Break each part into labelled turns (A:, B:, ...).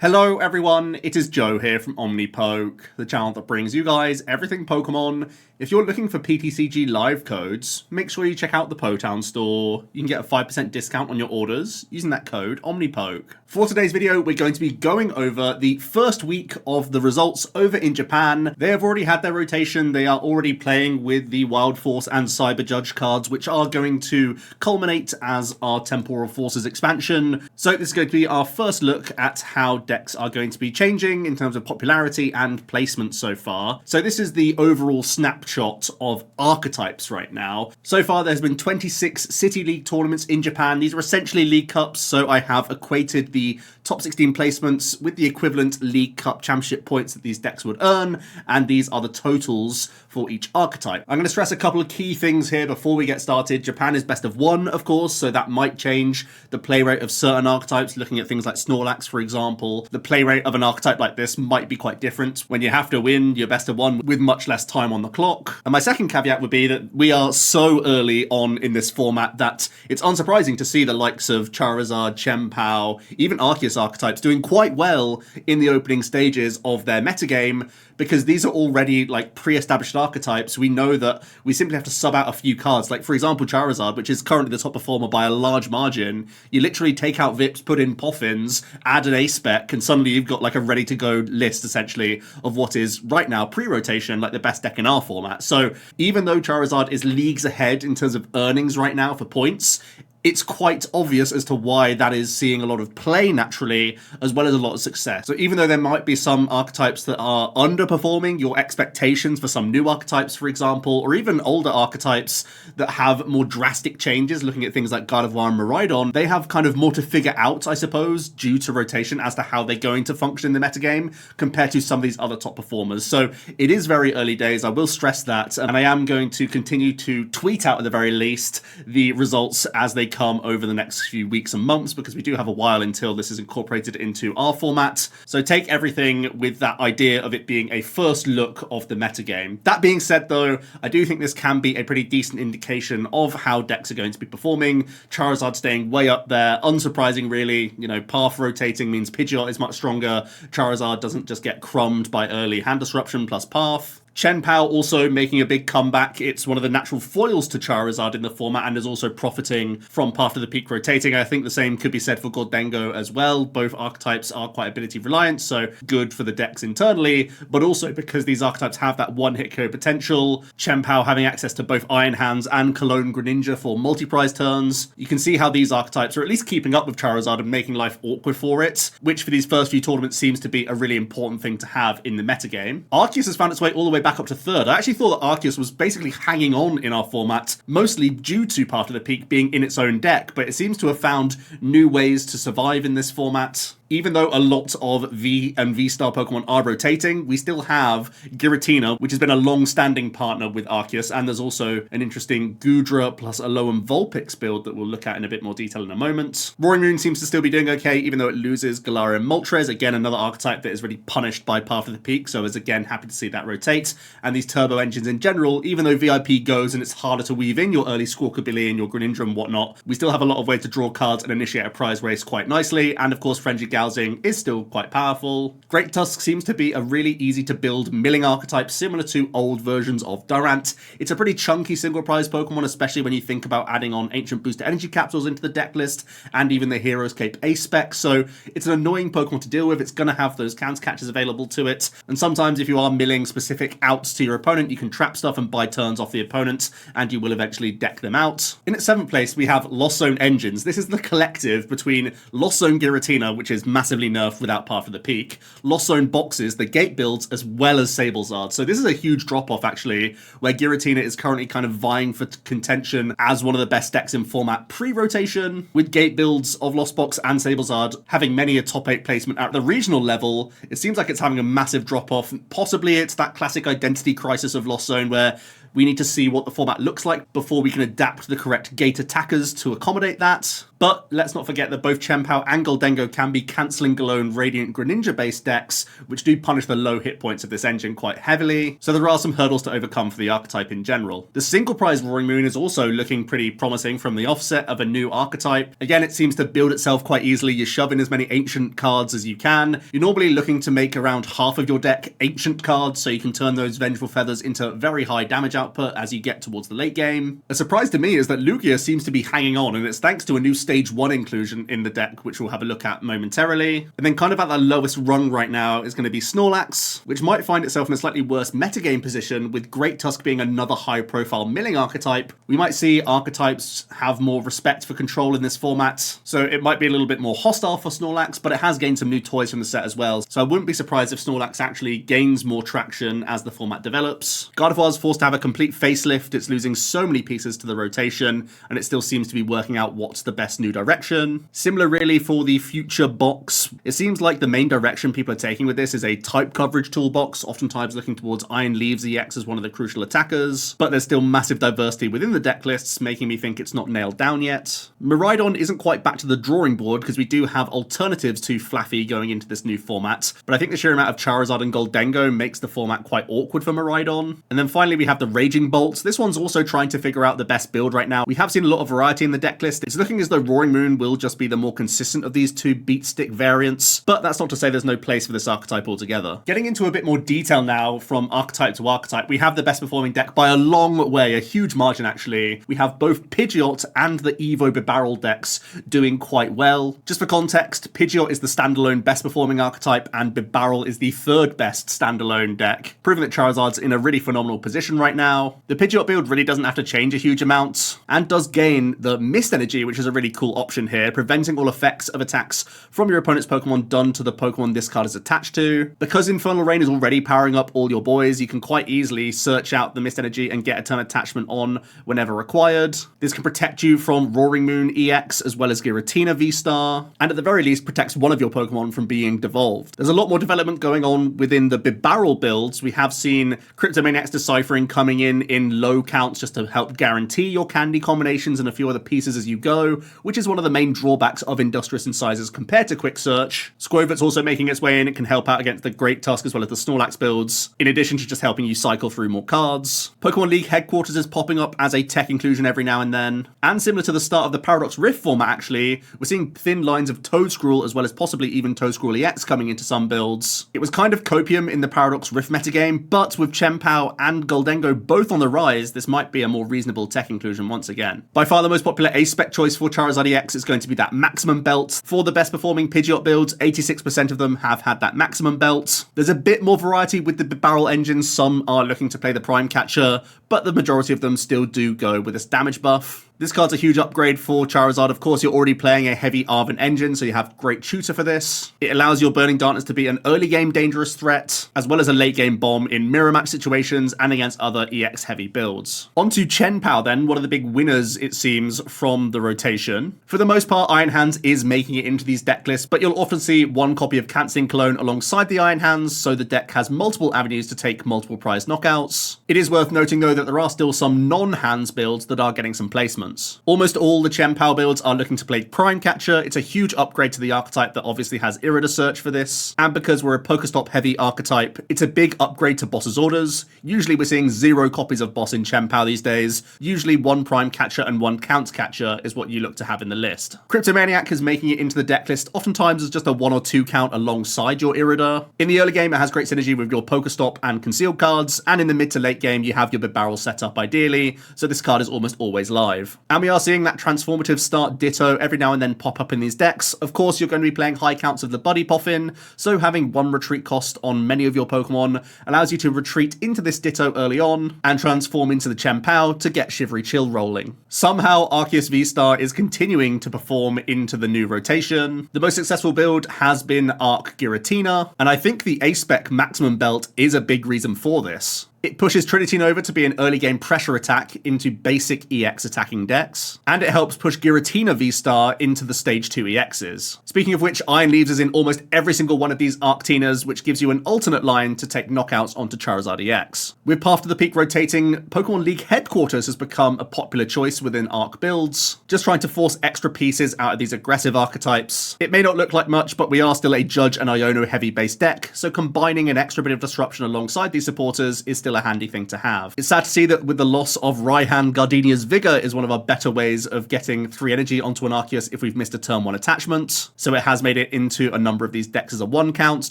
A: Hello everyone, it is Joe here from OmniPoke, the channel that brings you guys everything Pokemon. If you're looking for PTCG live codes, make sure you check out the Potown store. You can get a 5% discount on your orders using that code OmniPoke. For today's video, we're going to be going over the first week of the results over in Japan. They have already had their rotation. They are already playing with the Wild Force and Cyber Judge cards, which are going to culminate as our Temporal Forces expansion. So this is going to be our first look at how decks are going to be changing in terms of popularity and placement so far. So this is the overall snapshot of archetypes right now. So far there's been 26 City League tournaments in Japan. These are essentially League Cups, so I have equated the top 16 placements with the equivalent League Cup championship points that these decks would earn, and these are the totals for each archetype. I'm going to stress a couple of key things here before we get started. Japan is best of one, of course, so that might change the play rate of certain archetypes. Looking at things like Snorlax, for example, the play rate of an archetype like this might be quite different when you have to win your best of one with much less time on the clock. And my second caveat would be that we are so early on in this format that it's unsurprising to see the likes of Charizard, Chen Pao, even Arceus archetypes doing quite well in the opening stages of their metagame, because these are already like pre-established archetypes. We know that we simply have to sub out a few cards. Like, for example, Charizard, which is currently the top performer by a large margin. You literally take out Vips, put in Poffins, add an A-spec, and suddenly you've got like a ready-to-go list, essentially, of what is right now pre-rotation, like the best deck in our format. So even though Charizard is leagues ahead in terms of earnings right now for points, it's quite obvious as to why that is seeing a lot of play naturally, as well as a lot of success. So even though there might be some archetypes that are underperforming your expectations for some new archetypes, for example, or even older archetypes that have more drastic changes, looking at things like Gardevoir and Miraidon, they have kind of more to figure out, I suppose, due to rotation as to how they're going to function in the metagame compared to some of these other top performers. So it is very early days, I will stress that, and I am going to continue to tweet out at the very least the results as they come over the next few weeks and months, because we do have a while until this is incorporated into our format. So take everything with that idea of it being a first look of the metagame. That being said though, I do think this can be a pretty decent indication of how decks are going to be performing. Charizard staying way up there, unsurprising really. You know, path rotating means Pidgeot is much stronger. Charizard doesn't just get crumbed by early hand disruption plus path. Chen Pao also making a big comeback. It's one of the natural foils to Charizard in the format and is also profiting from Path to the Peak rotating. I think the same could be said for Gholdengo as well. Both archetypes are quite ability reliant, so good for the decks internally, but also because these archetypes have that one-hit KO potential. Chen Pao having access to both Iron Hands and Cologne Greninja for multi-prize turns. You can see how these archetypes are at least keeping up with Charizard and making life awkward for it, which for these first few tournaments seems to be a really important thing to have in the metagame. Arceus has found its way all the way back up to third. I actually thought that Arceus was basically hanging on in our format, mostly due to Path to the Peak being in its own deck, but it seems to have found new ways to survive in this format. Even though a lot of V and V-Star Pokemon are rotating, we still have Giratina, which has been a long-standing partner with Arceus, and there's also an interesting Goodra plus Alolan Vulpix build that we'll look at in a bit more detail in a moment. Roaring Moon seems to still be doing okay, even though it loses Galarian Moltres, again another archetype that is really punished by Path to the Peak, so I was again happy to see that rotate. And these turbo engines in general, even though VIP goes and it's harder to weave in your early Squawkabilly and your Greninja and whatnot, we still have a lot of ways to draw cards and initiate a prize race quite nicely, and of course Frenzy Gouging is still quite powerful. Great Tusk seems to be a really easy to build milling archetype similar to old versions of Durant. It's a pretty chunky single prize Pokemon, especially when you think about adding on Ancient Booster Energy Capsules into the deck list and even the Hero's Cape A-Spec, so it's an annoying Pokemon to deal with. It's going to have those counter catches available to it, and sometimes if you are milling specific outs to your opponent, you can trap stuff and buy turns off the opponent, and you will eventually deck them out. In its 7th place, we have Lost Zone Engines. This is the collective between Lost Zone Giratina, which is massively nerfed without Path to the Peak, Lost Zone Boxes, the gate builds, as well as Sablezard. So this is a huge drop-off, actually, where Giratina is currently kind of vying for contention as one of the best decks in format pre-rotation, with gate builds of Lost Box and Sablezard having many a top 8 placement at the regional level. It seems like it's having a massive drop-off. Possibly it's that classic identity crisis of Lost Zone where We need to see what the format looks like before we can adapt the correct gate attackers to accommodate that. But let's not forget that both Chen Pao and Gholdengo can be cancelling Galone Radiant Greninja based decks, which do punish the low hit points of this engine quite heavily, so there are some hurdles to overcome for the archetype in general. The single prize Roaring Moon is also looking pretty promising from the offset of a new archetype. Again, it seems to build itself quite easily. You shove in as many ancient cards as you can. You're normally looking to make around half of your deck ancient cards, so you can turn those Vengeful Feathers into very high damage output as you get towards the late game. A surprise to me is that Lugia seems to be hanging on, and it's thanks to a new Stage 1 inclusion in the deck, which we'll have a look at momentarily. And then kind of at the lowest rung right now is going to be Snorlax, which might find itself in a slightly worse metagame position, with Great Tusk being another high-profile milling archetype. We might see archetypes have more respect for control in this format, so it might be a little bit more hostile for Snorlax, but it has gained some new toys from the set as well, so I wouldn't be surprised if Snorlax actually gains more traction as the format develops. Gardevoir is forced to have a complete facelift. It's losing so many pieces to the rotation, and it still seems to be working out what's the best new direction. Similar really for the Future box. It seems like the main direction people are taking with this is a type coverage toolbox, oftentimes looking towards Iron Leaves EX as one of the crucial attackers, but there's still massive diversity within the deck lists, making me think it's not nailed down yet. Miraidon isn't quite back to the drawing board because we do have alternatives to Flaffy going into this new format, but I think the sheer amount of Charizard and Gholdengo makes the format quite awkward for Miraidon. And then finally we have the Raging Bolt. This one's also trying to figure out the best build right now. We have seen a lot of variety in the deck list. It's looking as though Roaring Moon will just be the more consistent of these two beat stick variants, but that's not to say there's no place for this archetype altogether. Getting into a bit more detail now from archetype to archetype, we have the best performing deck by a long way, a huge margin actually. We have both Pidgeot and the Evo Bibarel decks doing quite well. Just for context, Pidgeot is the standalone best performing archetype and Bibarel is the third best standalone deck, proving that Charizard's in a really phenomenal position right now. The Pidgeot build really doesn't have to change a huge amount and does gain the Mist Energy, which is a really cool option here, preventing all effects of attacks from your opponent's Pokemon done to the Pokemon this card is attached to. Because Infernal Rain is already powering up all your boys, you can quite easily search out the Mist Energy and get a turn attachment on whenever required. This can protect you from Roaring Moon EX as well as Giratina V-Star, and at the very least protects one of your Pokemon from being devolved. There's a lot more development going on within the Bibarel builds. We have seen Cryptomaniac's Deciphering coming in low counts just to help guarantee your candy combinations and a few other pieces as you go, which is one of the main drawbacks of Industrious Incisors compared to Quick Search. Squovet's also making its way in. It can help out against the Great Tusk as well as the Snorlax builds, in addition to just helping you cycle through more cards. Pokemon League Headquarters is popping up as a tech inclusion every now and then, and similar to the start of the Paradox Rift format actually, we're seeing thin lines of Toedscruel as well as possibly even Toedscruel EX coming into some builds. It was kind of copium in the Paradox Rift metagame, but with Chen Pao and Gholdengo both on the rise, this might be a more reasonable tech inclusion once again. By far the most popular ace-spec choice for Charizard EX is going to be that Maximum Belt. For the best performing Pidgeot builds, 86% of them have had that Maximum Belt. There's a bit more variety with the Bibarel engines. Some are looking to play the Prime Catcher, but the majority of them still do go with this damage buff. This card's a huge upgrade for Charizard. Of course, you're already playing a heavy Arven engine, so you have great tutor for this. It allows your Burning Darkness to be an early game dangerous threat, as well as a late game bomb in mirror match situations and against other EX heavy builds. On to Chen Pao then, one of the big winners, it seems, from the rotation. For the most part, Iron Hands is making it into these deck lists, but you'll often see one copy of Canceling Cologne alongside the Iron Hands, so the deck has multiple avenues to take multiple prize knockouts. It is worth noting though that there are still some non-hands builds that are getting some placement. Almost all the Chen Pao builds are looking to play Prime Catcher. It's a huge upgrade to the archetype that obviously has Irida Search for this, and because we're a Pokestop heavy archetype, it's a big upgrade to Boss's Orders. Usually we're seeing 0 copies of Boss in Chen Pao these days. Usually 1 Prime Catcher and 1 Counts Catcher is what you look to have in the list. Cryptomaniac is making it into the deck list oftentimes as just a 1 or 2 count alongside your Irida. In the early game it has great synergy with your Pokestop and Concealed cards, and in the mid to late game you have your Bibarel set up ideally, so this card is almost always live. And we are seeing that transformative start Ditto every now and then pop up in these decks. Of course, you're going to be playing high counts of the Buddy Poffin, so having 1 retreat cost on many of your Pokemon allows you to retreat into this Ditto early on and transform into the Chen Pao to get Shivery Chill rolling. Somehow, Arceus V-Star is continuing to perform into the new rotation. The most successful build has been Arc Giratina, and I think the A-Spec Maximum Belt is a big reason for this. It pushes Trinity Nova to be an early game pressure attack into basic EX attacking decks, and it helps push Giratina V-Star into the stage 2 EXs. Speaking of which, Iron Leaves is in almost every single one of these Arctinas, which gives you an alternate line to take knockouts onto Charizard Ex. With Path to the Peak rotating, Pokemon League Headquarters has become a popular choice within Arc builds, just trying to force extra pieces out of these aggressive archetypes. It may not look like much, but we are still a Judge and Iono heavy base deck, so combining an extra bit of disruption alongside these supporters is still a handy thing to have. It's sad to see that with the loss of Raihan, Gardenia's Vigor is one of our better ways of getting 3 energy onto an Arceus if we've missed a turn 1 attachment, so it has made it into a number of these decks as a 1 count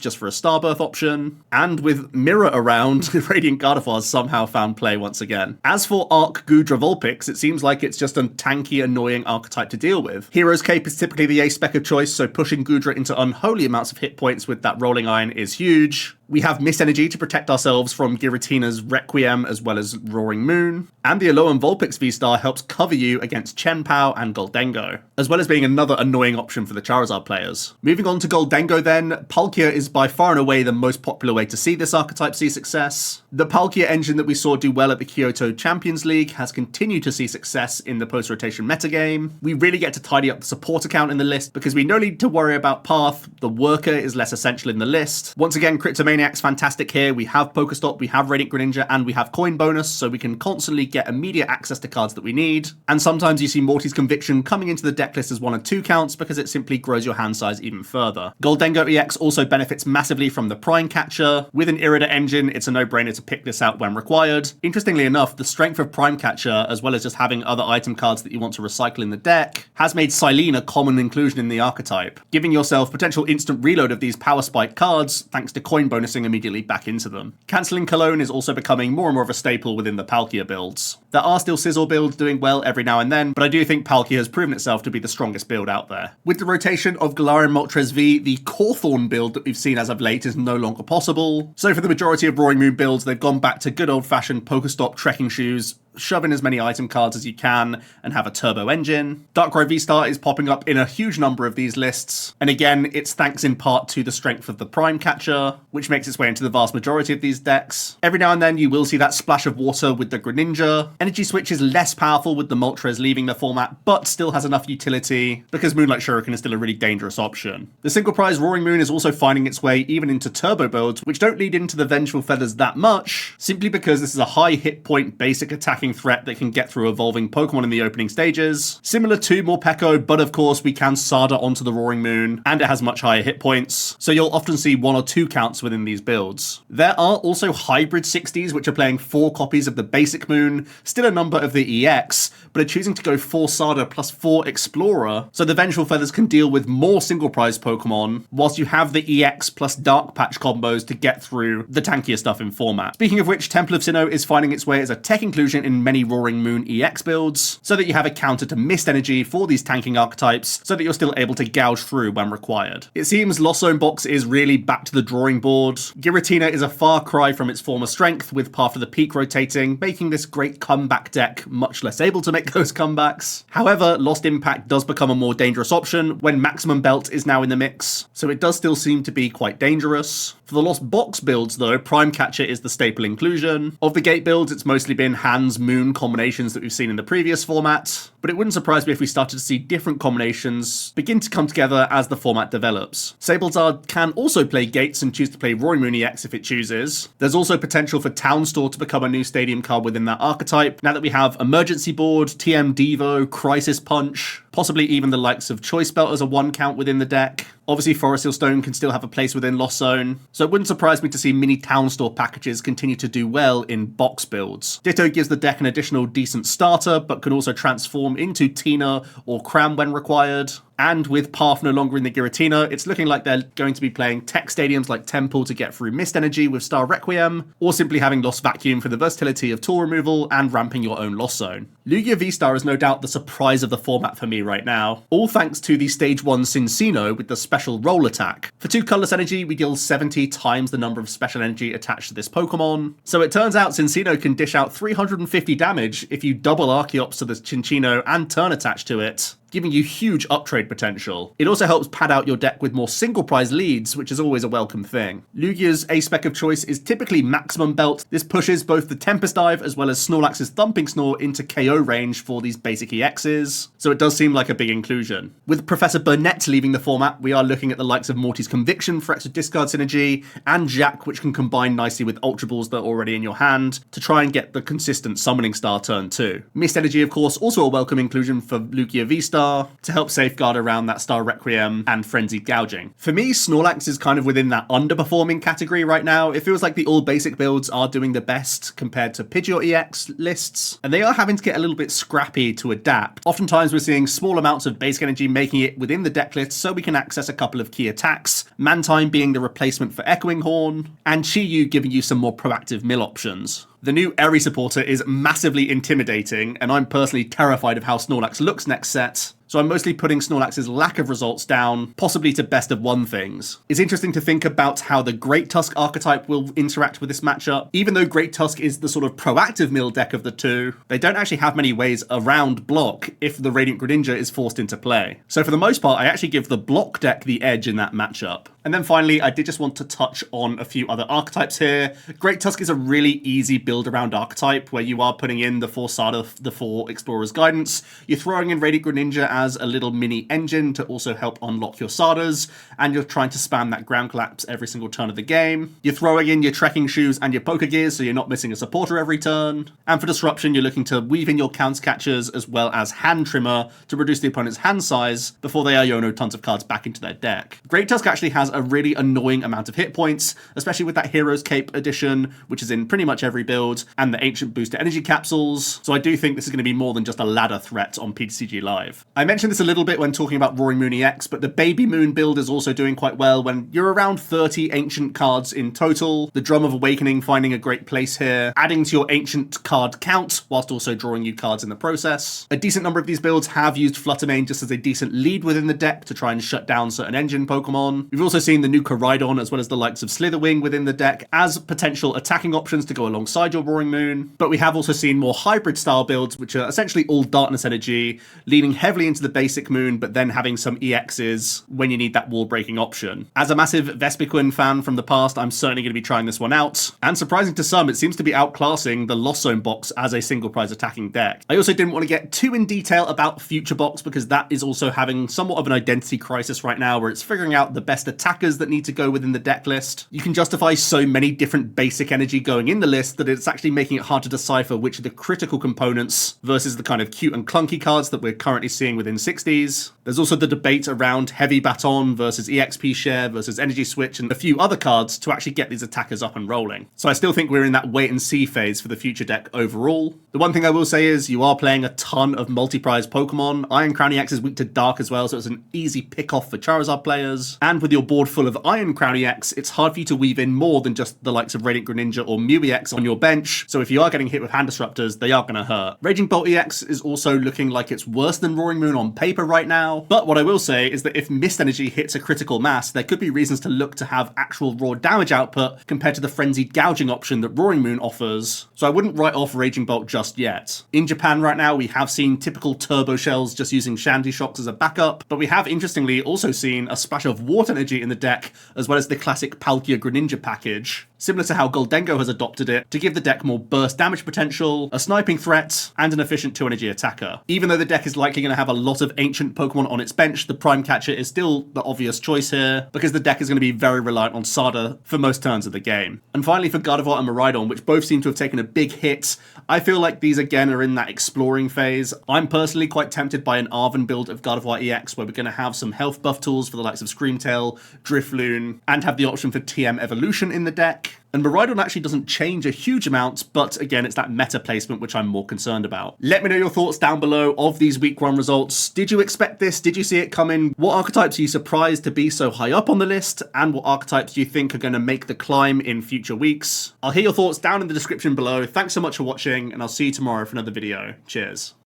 A: just for a Starbirth option. And with Mirror around, Radiant Gardevoir has somehow found play once again. As for Arc Goodra Vulpix, it seems like it's just a tanky, annoying archetype to deal with. Hero's Cape is typically the A-spec of choice, so pushing Goodra into unholy amounts of hit points with that Rolling Iron is huge. We have Mist Energy to protect ourselves from Giratina's Requiem as well as Roaring Moon. And the Alolan Vulpix V-Star helps cover you against Chen Pao and Gholdengo, as well as being another annoying option for the Charizard players. Moving on to Gholdengo then, Palkia is by far and away the most popular way to see this archetype see success. The Palkia engine that we saw do well at the Kyoto Champions League has continued to see success in the post-rotation metagame. We really get to tidy up the support account in the list because we no need to worry about Path, the Worker is less essential in the list. Once again, Cryptomaniac's fantastic here. We have Pokestop, we have Radiant Greninja, and we have Coin Bonus, so we can constantly get immediate access to cards that we need. And sometimes you see Morty's Conviction coming into the deck list as 1 and 2 counts because it simply grows your hand size even further. Gholdengo EX also benefits massively from the Prime Catcher. With an Irida engine, it's a no-brainer to pick this out when required. Interestingly enough, the strength of Prime Catcher, as well as just having other item cards that you want to recycle in the deck, has made Silene a common inclusion in the archetype, giving yourself potential instant reload of these Power Spike cards thanks to coin bonusing immediately back into them. Cancelling Cologne is also becoming more and more of a staple within the Palkia builds. There are still Sizzle builds doing well every now and then, but I do think Palkia has proven itself to be the strongest build out there. With the rotation of Galarian Moltres V, the Cawthorn build that we've seen as of late is no longer possible. So for the majority of Roaring Moon builds, they've gone back to good old-fashioned Pokestop trekking shoes, shove in as many item cards as you can, and have a turbo engine. Darkrai V-Star is popping up in a huge number of these lists, and again, it's thanks in part to the strength of the Prime Catcher, which makes its way into the vast majority of these decks. Every now and then you will see that splash of water with the Greninja. Energy Switch is less powerful with the Moltres leaving the format, but still has enough utility, because Moonlight Shuriken is still a really dangerous option. The single prize Roaring Moon is also finding its way even into turbo builds, which don't lead into the Vengeful Feathers that much, simply because this is a high hit point basic attacking threat that can get through evolving Pokemon in the opening stages. Similar to Morpeko, but of course we can Sada onto the Roaring Moon, and it has much higher hit points, so you'll often see 1 or 2 counts within these builds. There are also hybrid 60s which are playing 4 copies of the basic Moon, still a number of the EX, but are choosing to go 4 Sada plus 4 Explorer, so the Vengeful Feathers can deal with more single prize Pokemon, whilst you have the EX plus Dark Patch combos to get through the tankier stuff in format. Speaking of which, Temple of Sinnoh is finding its way as a tech inclusion in many Roaring Moon EX builds, so that you have a counter to Mist Energy for these tanking archetypes, so that you're still able to gouge through when required. It seems Lost Zone Box is really back to the drawing board. Giratina is a far cry from its former strength, with Path of the Peak rotating, making this great comeback deck much less able to make those comebacks. However, Lost Impact does become a more dangerous option when Maximum Belt is now in the mix, so it does still seem to be quite dangerous. For the Lost Box builds though, Prime Catcher is the staple inclusion. Of the Gate builds, it's mostly been Hands, Moon combinations that we've seen in the previous format, but it wouldn't surprise me if we started to see different combinations begin to come together as the format develops. Sablezard can also play Gates and choose to play Roaring Moon EX if it chooses. There's also potential for Town Store to become a new stadium card within that archetype, now that we have Emergency Board, TM Devo, Crisis Punch, possibly even the likes of Choice Belt as a 1 count within the deck. Obviously, Forest Hill Stone can still have a place within Lost Zone, so it wouldn't surprise me to see mini Town Store packages continue to do well in box builds. Ditto gives the deck an additional decent starter, but can also transform into Tina or Cram when required. And with Path no longer in the Giratina, it's looking like they're going to be playing tech stadiums like Temple to get through Mist Energy with Star Requiem, or simply having Lost Vacuum for the versatility of tool removal and ramping your own Lost Zone. Lugia V-Star is no doubt the surprise of the format for me right now, all thanks to the Stage 1 Cincino with the special roll attack. For 2 colorless energy, we deal 70 times the number of special energy attached to this Pokemon, so it turns out Cincino can dish out 350 damage if you double Archeops to the Cinccino and turn attached to it. giving you huge uptrade potential. It also helps pad out your deck with more single prize leads, which is always a welcome thing. Lugia's A-spec of choice is typically maximum belt. This pushes both the Tempest Dive as well as Snorlax's Thumping Snore into KO range for these basic EXs, so it does seem like a big inclusion. With Professor Burnett leaving the format, we are looking at the likes of Morty's Conviction for extra discard synergy, and Jack, which can combine nicely with Ultra Balls that are already in your hand to try and get the consistent Summoning Star turn 2. Mist Energy, of course, also a welcome inclusion for Lugia V-Star to help safeguard around that Star Requiem and Frenzied Gouging. For me, Snorlax is kind of within that underperforming category right now. It feels like the all-basic builds are doing the best compared to Pidgeot EX lists, and they are having to get a little bit scrappy to adapt. Oftentimes we're seeing small amounts of basic energy making it within the deck list so we can access a couple of key attacks, Mantine being the replacement for Echoing Horn, and Chi-Yu giving you some more proactive mill options. The new Eri supporter is massively intimidating, and I'm personally terrified of how Snorlax looks next set, so I'm mostly putting Snorlax's lack of results down, possibly to best of one things. It's interesting to think about how the Great Tusk archetype will interact with this matchup. Even though Great Tusk is the sort of proactive mill deck of the two, they don't actually have many ways around block if the Radiant Greninja is forced into play. So for the most part, I actually give the block deck the edge in that matchup. And then finally, I did just want to touch on a few other archetypes here. Great Tusk is a really easy build around archetype where you are putting in the 4 Sada, the 4 Explorer's Guidance. You're throwing in Radiant Greninja as a little mini engine to also help unlock your Sadas, and you're trying to spam that Ground Collapse every single turn of the game. You're throwing in your Trekking Shoes and your Poker Gears so you're not missing a supporter every turn. And for disruption, you're looking to weave in your Counter Catchers as well as Hand Trimmer to reduce the opponent's hand size before they Iono tons of cards back into their deck. Great Tusk actually has a really annoying amount of hit points, especially with that Hero's Cape edition, which is in pretty much every build, and the Ancient Booster Energy Capsules, so I do think this is going to be more than just a ladder threat on PTCG Live. I mentioned this a little bit when talking about Roaring Moon EX, but the Baby Moon build is also doing quite well when you're around 30 Ancient cards in total, the Drum of Awakening finding a great place here, adding to your Ancient card count, whilst also drawing you cards in the process. A decent number of these builds have used Fluttermane just as a decent lead within the deck to try and shut down certain engine Pokemon. We've also seen the new Koraidon as well as the likes of Slitherwing within the deck as potential attacking options to go alongside your Roaring Moon, but we have also seen more hybrid style builds which are essentially all darkness energy, leaning heavily into the basic moon but then having some EXs when you need that wall breaking option. As a massive Vespiquen fan from the past, I'm certainly going to be trying this one out, and surprising to some, it seems to be outclassing the Lost Zone box as a single prize attacking deck. I also didn't want to get too in detail about Future Box because that is also having somewhat of an identity crisis right now where it's figuring out the best attackers that need to go within the deck list. You can justify so many different basic energy going in the list that it's actually making it hard to decipher which are the critical components versus the kind of cute and clunky cards that we're currently seeing within 60s. There's also the debate around Heavy Baton versus EXP Share versus Energy Switch and a few other cards to actually get these attackers up and rolling. So I still think we're in that wait and see phase for the Future deck overall. The one thing I will say is you are playing a ton of multi-prize Pokemon. Iron Crown EX is weak to Dark as well, so it's an easy pick-off for Charizard players. And with your board full of Iron Crown EX, it's hard for you to weave in more than just the likes of Radiant Greninja or Mew EX on your bench, so if you are getting hit with hand disruptors, they are going to hurt. Raging Bolt EX is also looking like it's worse than Roaring Moon on paper right now, but what I will say is that if Mist Energy hits a critical mass, there could be reasons to look to have actual raw damage output compared to the Frenzied Gouging option that Roaring Moon offers, so I wouldn't write off Raging Bolt just yet. In Japan right now, we have seen typical Turbo Shells just using Shandy Shocks as a backup, but we have interestingly also seen a splash of Water Energy in the deck, as well as the classic Palkia Greninja package, similar to how Gholdengo has adopted it, to give the deck more burst damage potential, a sniping threat, and an efficient 2-energy attacker. Even though the deck is likely going to have a lot of ancient Pokemon on its bench, the Prime Catcher is still the obvious choice here, because the deck is going to be very reliant on Sada for most turns of the game. And finally for Gardevoir and Miraidon, which both seem to have taken a big hit, I feel like these again are in that exploring phase. I'm personally quite tempted by an Arven build of Gardevoir EX, where we're going to have some health buff tools for the likes of Screamtail, Drifloon, and have the option for TM Evolution in the deck. And Miraidon actually doesn't change a huge amount, but again, it's that meta placement which I'm more concerned about. Let me know your thoughts down below of these week 1 results. Did you expect this? Did you see it coming? What archetypes are you surprised to be so high up on the list? And what archetypes do you think are going to make the climb in future weeks? I'll hear your thoughts down in the description below. Thanks so much for watching, and I'll see you tomorrow for another video. Cheers.